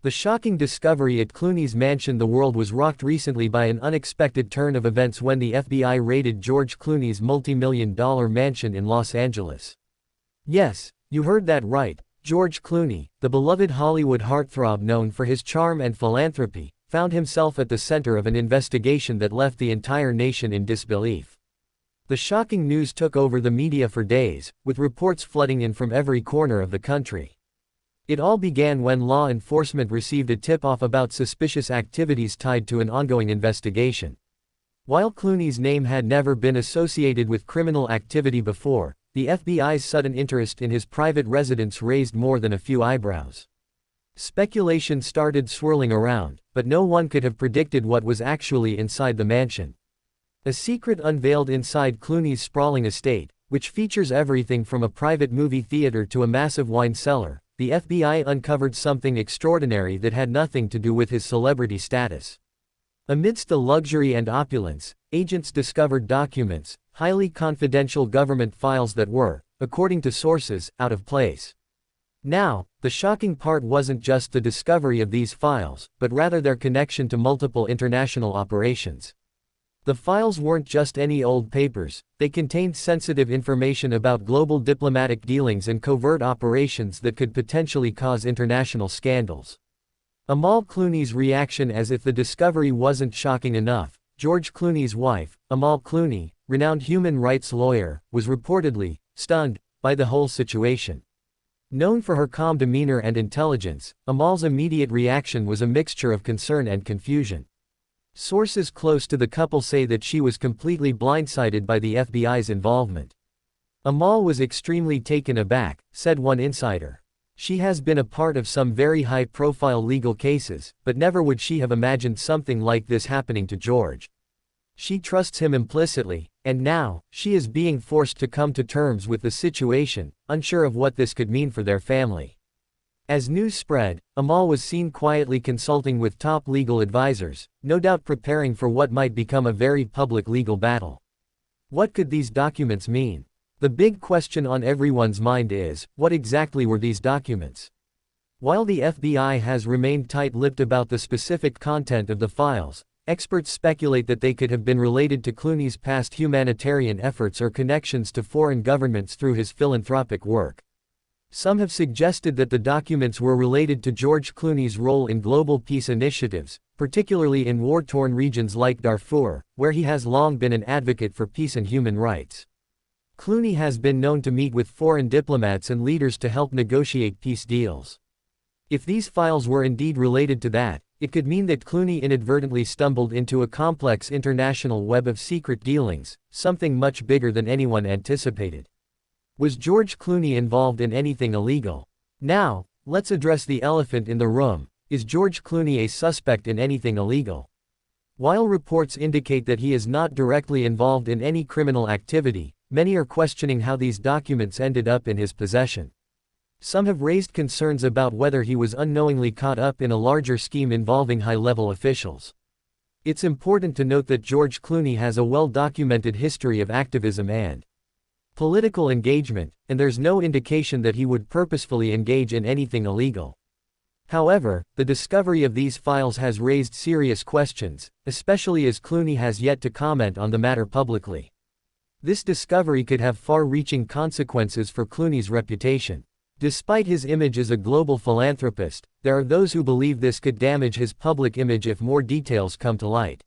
The shocking discovery at Clooney's mansion. The world was rocked recently by an unexpected turn of events when the FBI raided George Clooney's multi-million-dollar mansion in Los Angeles. Yes, you heard that right. George Clooney, the beloved Hollywood heartthrob known for his charm and philanthropy, found himself at the center of an investigation that left the entire nation in disbelief. The shocking news took over the media for days, with reports flooding in from every corner of the country. It all began when law enforcement received a tip-off about suspicious activities tied to an ongoing investigation. While Clooney's name had never been associated with criminal activity before, the FBI's sudden interest in his private residence raised more than a few eyebrows. Speculation started swirling around, but no one could have predicted what was actually inside the mansion. A secret unveiled inside Clooney's sprawling estate, which features everything from a private movie theater to a massive wine cellar. The FBI uncovered something extraordinary that had nothing to do with his celebrity status. Amidst the luxury and opulence, agents discovered documents, highly confidential government files that were, according to sources, out of place. Now, the shocking part wasn't just the discovery of these files, but rather their connection to multiple international operations. The files weren't just any old papers, they contained sensitive information about global diplomatic dealings and covert operations that could potentially cause international scandals. Amal Clooney's reaction. As if the discovery wasn't shocking enough, George Clooney's wife, Amal Clooney, renowned human rights lawyer, was reportedly stunned by the whole situation. Known for her calm demeanor and intelligence, Amal's immediate reaction was a mixture of concern and confusion. Sources close to the couple say that she was completely blindsided by the FBI's involvement. Amal was extremely taken aback, said one insider. She has been a part of some very high-profile legal cases, but never would she have imagined something like this happening to George. She trusts him implicitly, and now, she is being forced to come to terms with the situation, unsure of what this could mean for their family. As news spread, Amal was seen quietly consulting with top legal advisors, no doubt preparing for what might become a very public legal battle. What could these documents mean? The big question on everyone's mind is, what exactly were these documents? While the FBI has remained tight-lipped about the specific content of the files, experts speculate that they could have been related to Clooney's past humanitarian efforts or connections to foreign governments through his philanthropic work. Some have suggested that the documents were related to George Clooney's role in global peace initiatives, particularly in war-torn regions like Darfur, where he has long been an advocate for peace and human rights. Clooney has been known to meet with foreign diplomats and leaders to help negotiate peace deals. If these files were indeed related to that, it could mean that Clooney inadvertently stumbled into a complex international web of secret dealings, something much bigger than anyone anticipated. Was George Clooney involved in anything illegal? Now, let's address the elephant in the room. Is George Clooney a suspect in anything illegal? While reports indicate that he is not directly involved in any criminal activity, many are questioning how these documents ended up in his possession. Some have raised concerns about whether he was unknowingly caught up in a larger scheme involving high-level officials. It's important to note that George Clooney has a well-documented history of activism and political engagement, and there's no indication that he would purposefully engage in anything illegal. However, the discovery of these files has raised serious questions, especially as Clooney has yet to comment on the matter publicly. This discovery could have far-reaching consequences for Clooney's reputation. Despite his image as a global philanthropist, there are those who believe this could damage his public image if more details come to light.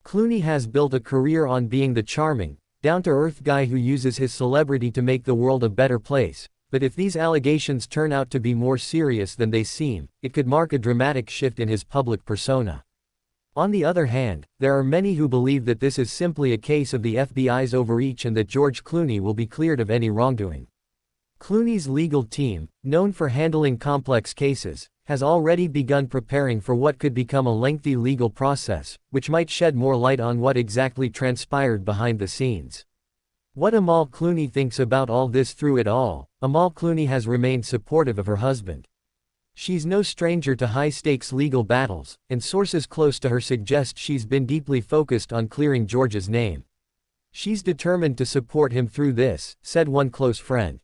Clooney has built a career on being the charming, down-to-earth guy who uses his celebrity to make the world a better place, but if these allegations turn out to be more serious than they seem, it could mark a dramatic shift in his public persona. On the other hand, there are many who believe that this is simply a case of the FBI's overreach and that George Clooney will be cleared of any wrongdoing. Clooney's legal team, known for handling complex cases, has already begun preparing for what could become a lengthy legal process, which might shed more light on what exactly transpired behind the scenes. What Amal Clooney thinks about all this. Through it all, Amal Clooney has remained supportive of her husband. She's no stranger to high-stakes legal battles, and sources close to her suggest she's been deeply focused on clearing George's name. She's determined to support him through this, said one close friend.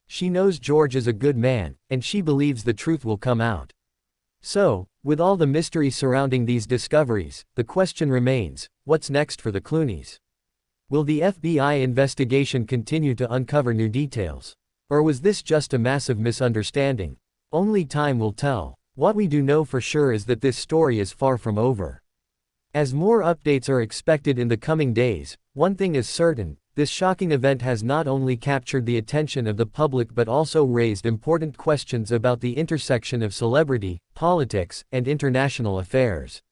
She knows George is a good man, and she believes the truth will come out. So, with all the mystery surrounding these discoveries, the question remains, what's next for the Clooneys? Will the FBI investigation continue to uncover new details? Or was this just a massive misunderstanding? Only time will tell. What we do know for sure is that this story is far from over. As more updates are expected in the coming days, one thing is certain: this shocking event has not only captured the attention of the public but also raised important questions about the intersection of celebrity, politics, and international affairs.